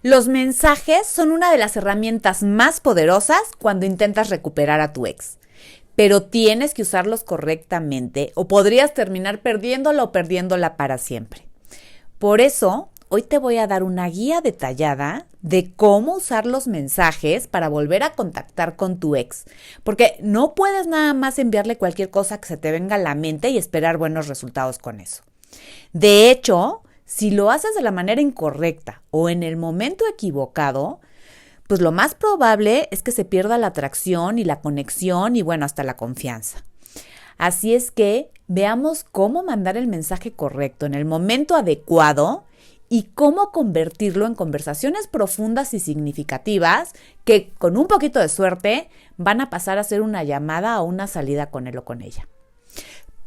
Los mensajes son una de las herramientas más poderosas cuando intentas recuperar a tu ex, pero tienes que usarlos correctamente o podrías terminar perdiéndolo o perdiéndola para siempre. Por eso, hoy te voy a dar una guía detallada de cómo usar los mensajes para volver a contactar con tu ex, porque no puedes nada más enviarle cualquier cosa que se te venga a la mente y esperar buenos resultados con eso. De hecho, si lo haces de la manera incorrecta o en el momento equivocado, pues lo más probable es que se pierda la atracción y la conexión y bueno, hasta la confianza. Así es que veamos cómo mandar el mensaje correcto en el momento adecuado y cómo convertirlo en conversaciones profundas y significativas que con un poquito de suerte van a pasar a ser una llamada o una salida con él o con ella.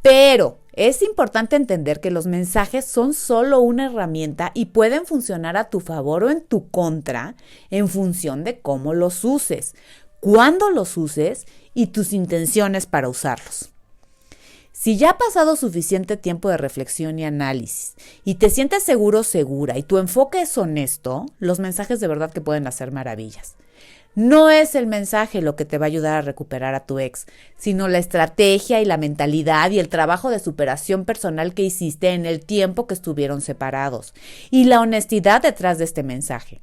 Pero es importante entender que los mensajes son solo una herramienta y pueden funcionar a tu favor o en tu contra en función de cómo los uses, cuándo los uses y tus intenciones para usarlos. Si ya ha pasado suficiente tiempo de reflexión y análisis y te sientes seguro o segura y tu enfoque es honesto, los mensajes de verdad que pueden hacer maravillas. No es el mensaje lo que te va a ayudar a recuperar a tu ex, sino la estrategia y la mentalidad y el trabajo de superación personal que hiciste en el tiempo que estuvieron separados y la honestidad detrás de este mensaje.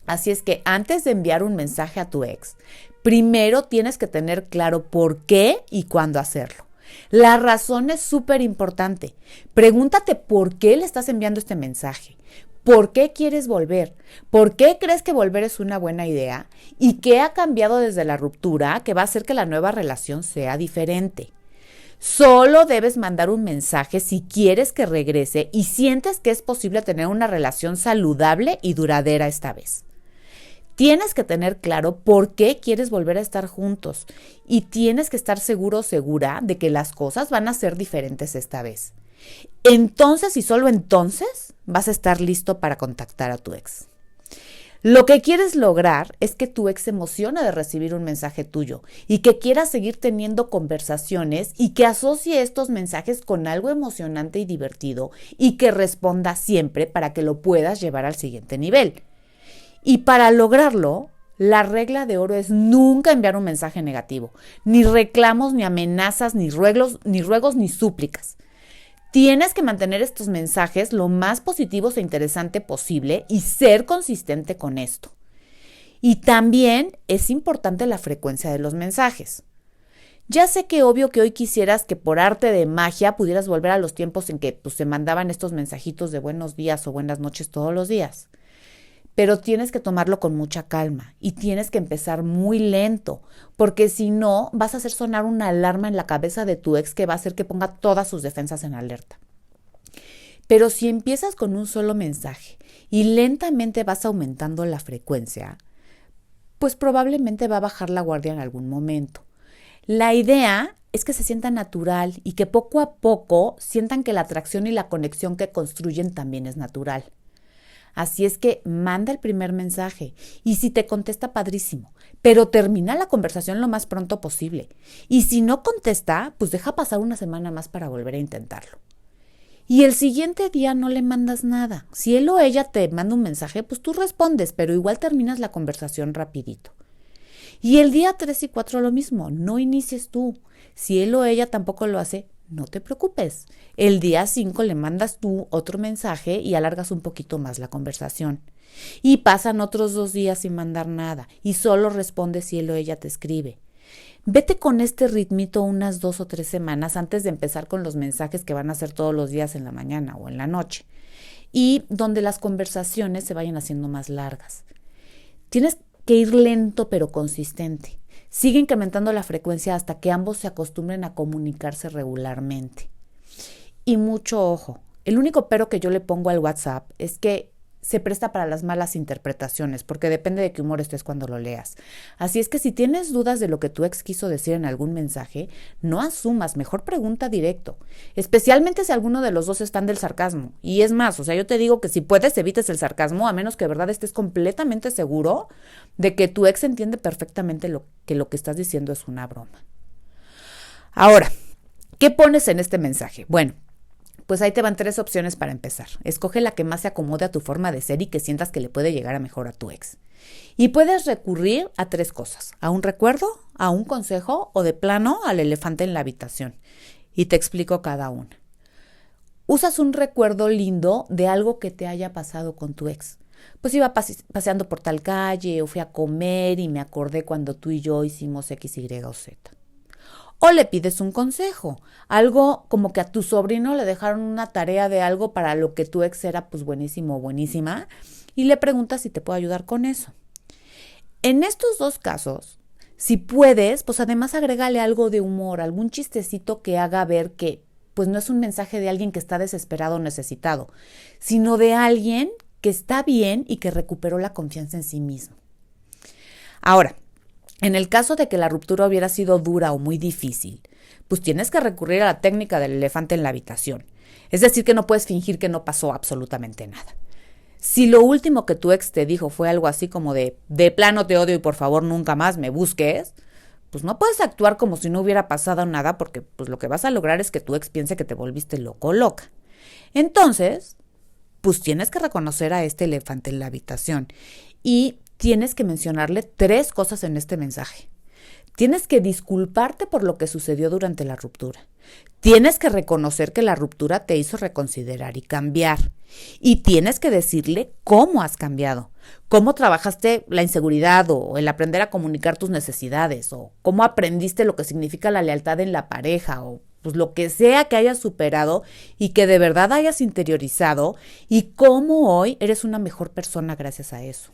Así es que antes de enviar un mensaje a tu ex, primero tienes que tener claro por qué y cuándo hacerlo. La razón es súper importante. Pregúntate por qué le estás enviando este mensaje. ¿Por qué quieres volver? ¿Por qué crees que volver es una buena idea? ¿Y qué ha cambiado desde la ruptura que va a hacer que la nueva relación sea diferente? Solo debes mandar un mensaje si quieres que regrese y sientes que es posible tener una relación saludable y duradera esta vez. Tienes que tener claro por qué quieres volver a estar juntos y tienes que estar seguro o segura de que las cosas van a ser diferentes esta vez. Entonces y solo entonces vas a estar listo para contactar a tu ex. Lo que quieres lograr es que tu ex se emocione de recibir un mensaje tuyo y que quiera seguir teniendo conversaciones y que asocie estos mensajes con algo emocionante y divertido y que responda siempre para que lo puedas llevar al siguiente nivel. Y para lograrlo, la regla de oro es nunca enviar un mensaje negativo, ni reclamos, ni amenazas, ni ruegos, ni súplicas. Tienes que mantener estos mensajes lo más positivos e interesante posible y ser consistente con esto. Y también es importante la frecuencia de los mensajes. Ya sé que obvio que hoy quisieras que por arte de magia pudieras volver a los tiempos en que se mandaban estos mensajitos de buenos días o buenas noches todos los días. Pero tienes que tomarlo con mucha calma y tienes que empezar muy lento, porque si no vas a hacer sonar una alarma en la cabeza de tu ex que va a hacer que ponga todas sus defensas en alerta. Pero si empiezas con un solo mensaje y lentamente vas aumentando la frecuencia, pues probablemente va a bajar la guardia en algún momento. La idea es que se sienta natural y que poco a poco sientan que la atracción y la conexión que construyen también es natural. Así es que manda el primer mensaje y si te contesta, padrísimo, pero termina la conversación lo más pronto posible. Y si no contesta, pues deja pasar una semana más para volver a intentarlo. Y el siguiente día no le mandas nada. Si él o ella te manda un mensaje, pues tú respondes, pero igual terminas la conversación rapidito. Y el día 3 y 4 lo mismo, no inicies tú. Si él o ella tampoco lo hace, no te preocupes. El día 5 le mandas tú otro mensaje y alargas un poquito más la conversación. Y pasan otros 2 días sin mandar nada y solo respondes si él o ella te escribe. Vete con este ritmito unas 2 o 3 semanas antes de empezar con los mensajes que van a ser todos los días en la mañana o en la noche. Y donde las conversaciones se vayan haciendo más largas. Tienes que ir lento pero consistente. Sigue incrementando la frecuencia hasta que ambos se acostumbren a comunicarse regularmente. Y mucho ojo, el único pero que yo le pongo al WhatsApp es que se presta para las malas interpretaciones, porque depende de qué humor estés cuando lo leas. Así es que si tienes dudas de lo que tu ex quiso decir en algún mensaje, no asumas, mejor pregunta directo. Especialmente si alguno de los dos es fan del sarcasmo. Y es más, yo te digo que si puedes evites el sarcasmo, a menos que de verdad estés completamente seguro de que tu ex entiende perfectamente lo que estás diciendo es una broma. Ahora, ¿qué pones en este mensaje? Bueno, pues ahí te van 3 opciones para empezar. Escoge la que más se acomode a tu forma de ser y que sientas que le puede llegar a mejor a tu ex. Y puedes recurrir a 3 cosas: a un recuerdo, a un consejo o de plano al elefante en la habitación. Y te explico cada una. Usas un recuerdo lindo de algo que te haya pasado con tu ex. Pues iba paseando por tal calle o fui a comer y me acordé cuando tú y yo hicimos X, Y o Z. O le pides un consejo, algo como que a tu sobrino le dejaron una tarea de algo para lo que tu ex era pues buenísimo o buenísima y le preguntas si te puede ayudar con eso. En estos 2 casos, si puedes, pues además agrégale algo de humor, algún chistecito que haga ver que pues no es un mensaje de alguien que está desesperado o necesitado, sino de alguien que está bien y que recuperó la confianza en sí mismo. Ahora, en el caso de que la ruptura hubiera sido dura o muy difícil, pues tienes que recurrir a la técnica del elefante en la habitación. Es decir, que no puedes fingir que no pasó absolutamente nada. Si lo último que tu ex te dijo fue algo así como de plano te odio y por favor nunca más me busques, pues no puedes actuar como si no hubiera pasado nada porque pues lo que vas a lograr es que tu ex piense que te volviste loco o loca. Entonces, pues tienes que reconocer a este elefante en la habitación y tienes que mencionarle 3 cosas en este mensaje. Tienes que disculparte por lo que sucedió durante la ruptura. Tienes que reconocer que la ruptura te hizo reconsiderar y cambiar. Y tienes que decirle cómo has cambiado, cómo trabajaste la inseguridad o el aprender a comunicar tus necesidades o cómo aprendiste lo que significa la lealtad en la pareja o pues lo que sea que hayas superado y que de verdad hayas interiorizado y cómo hoy eres una mejor persona gracias a eso.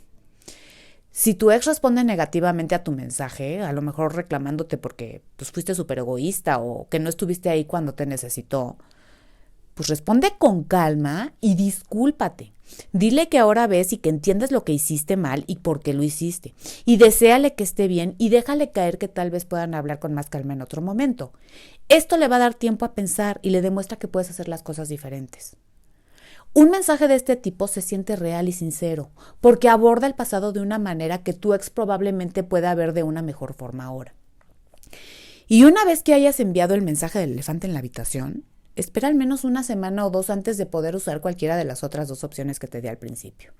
Si tu ex responde negativamente a tu mensaje, a lo mejor reclamándote porque pues, fuiste súper egoísta o que no estuviste ahí cuando te necesitó, pues responde con calma y discúlpate. Dile que ahora ves y que entiendes lo que hiciste mal y por qué lo hiciste. Y deséale que esté bien y déjale caer que tal vez puedan hablar con más calma en otro momento. Esto le va a dar tiempo a pensar y le demuestra que puedes hacer las cosas diferentes. Un mensaje de este tipo se siente real y sincero, porque aborda el pasado de una manera que tu ex probablemente pueda ver de una mejor forma ahora. Y una vez que hayas enviado el mensaje del elefante en la habitación, espera al menos 1 semana o 2 antes de poder usar cualquiera de las otras 2 opciones que te di al principio.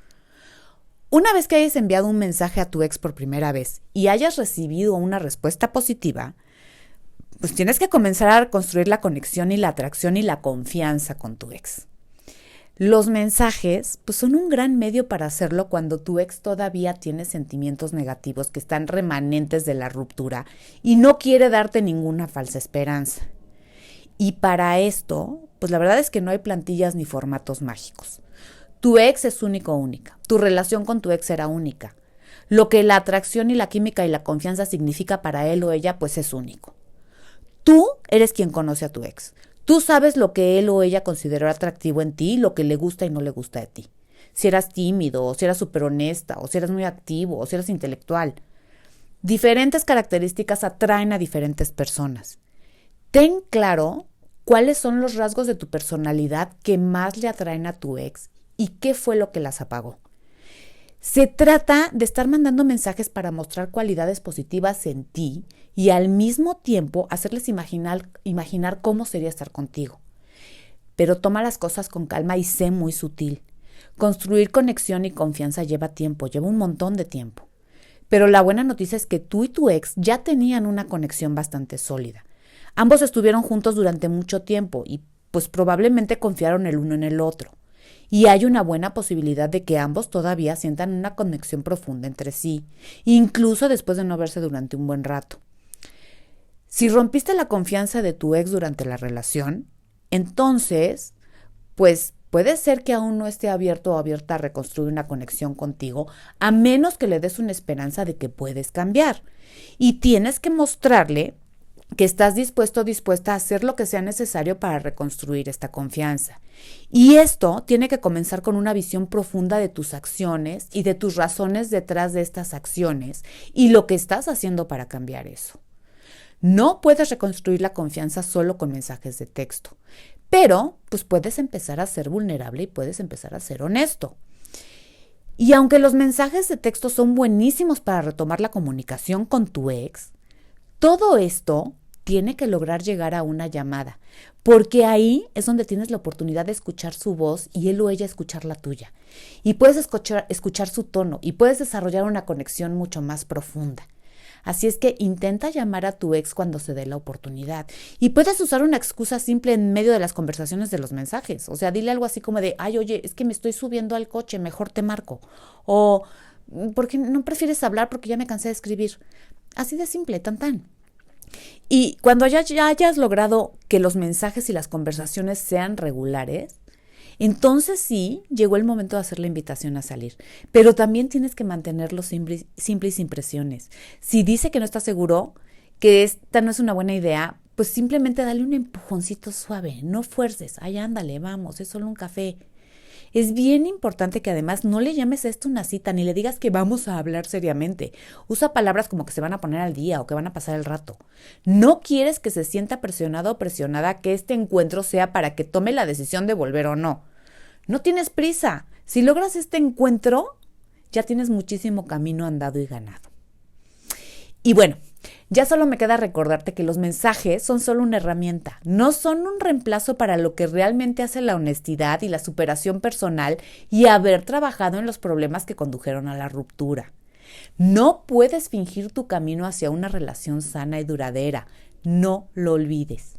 Una vez que hayas enviado un mensaje a tu ex por primera vez y hayas recibido una respuesta positiva, pues tienes que comenzar a construir la conexión y la atracción y la confianza con tu ex. Los mensajes pues son un gran medio para hacerlo cuando tu ex todavía tiene sentimientos negativos que están remanentes de la ruptura y no quiere darte ninguna falsa esperanza. Y para esto, pues la verdad es que no hay plantillas ni formatos mágicos. Tu ex es único o única. Tu relación con tu ex era única. Lo que la atracción y la química y la confianza significa para él o ella, pues es único. Tú eres quien conoce a tu ex. Tú sabes lo que él o ella consideró atractivo en ti, lo que le gusta y no le gusta de ti. Si eras tímido, o si eras súper honesta, o si eras muy activo, o si eras intelectual. Diferentes características atraen a diferentes personas. Ten claro cuáles son los rasgos de tu personalidad que más le atraen a tu ex y qué fue lo que las apagó. Se trata de estar mandando mensajes para mostrar cualidades positivas en ti y al mismo tiempo hacerles imaginar cómo sería estar contigo. Pero toma las cosas con calma y sé muy sutil. Construir conexión y confianza lleva tiempo, lleva un montón de tiempo. Pero la buena noticia es que tú y tu ex ya tenían una conexión bastante sólida. Ambos estuvieron juntos durante mucho tiempo y pues probablemente confiaron el uno en el otro. Y hay una buena posibilidad de que ambos todavía sientan una conexión profunda entre sí, incluso después de no verse durante un buen rato. Si rompiste la confianza de tu ex durante la relación, entonces, pues puede ser que aún no esté abierto o abierta a reconstruir una conexión contigo, a menos que le des una esperanza de que puedes cambiar. Y tienes que mostrarle que estás dispuesto o dispuesta a hacer lo que sea necesario para reconstruir esta confianza. Y esto tiene que comenzar con una visión profunda de tus acciones y de tus razones detrás de estas acciones y lo que estás haciendo para cambiar eso. No puedes reconstruir la confianza solo con mensajes de texto, pero pues puedes empezar a ser vulnerable y puedes empezar a ser honesto. Y aunque los mensajes de texto son buenísimos para retomar la comunicación con tu ex, todo esto tiene que lograr llegar a una llamada, porque ahí es donde tienes la oportunidad de escuchar su voz y él o ella escuchar la tuya. Y puedes escuchar su tono y puedes desarrollar una conexión mucho más profunda. Así es que intenta llamar a tu ex cuando se dé la oportunidad. Y puedes usar una excusa simple en medio de las conversaciones de los mensajes. O sea, dile algo así como de, ay, oye, es que me estoy subiendo al coche, mejor te marco. O, ¿por qué no prefieres hablar? Porque ya me cansé de escribir. Así de simple, tan tan. Y cuando ya hayas logrado que los mensajes y las conversaciones sean regulares, entonces sí, llegó el momento de hacer la invitación a salir. Pero también tienes que mantenerlo simple y sin presiones. Si dice que no está seguro, que esta no es una buena idea, pues simplemente dale un empujoncito suave. No fuerces. Ay, ándale, vamos, es solo un café. Es bien importante que además no le llames a esto una cita, ni le digas que vamos a hablar seriamente. Usa palabras como que se van a poner al día o que van a pasar el rato. No quieres que se sienta presionado o presionada que este encuentro sea para que tome la decisión de volver o no. No tienes prisa. Si logras este encuentro, ya tienes muchísimo camino andado y ganado. Y bueno, ya solo me queda recordarte que los mensajes son solo una herramienta, no son un reemplazo para lo que realmente hace la honestidad y la superación personal y haber trabajado en los problemas que condujeron a la ruptura. No puedes fingir tu camino hacia una relación sana y duradera. No lo olvides.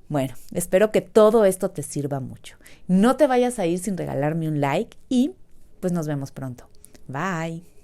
Bueno, espero que todo esto te sirva mucho. No te vayas a ir sin regalarme un like y pues nos vemos pronto. Bye.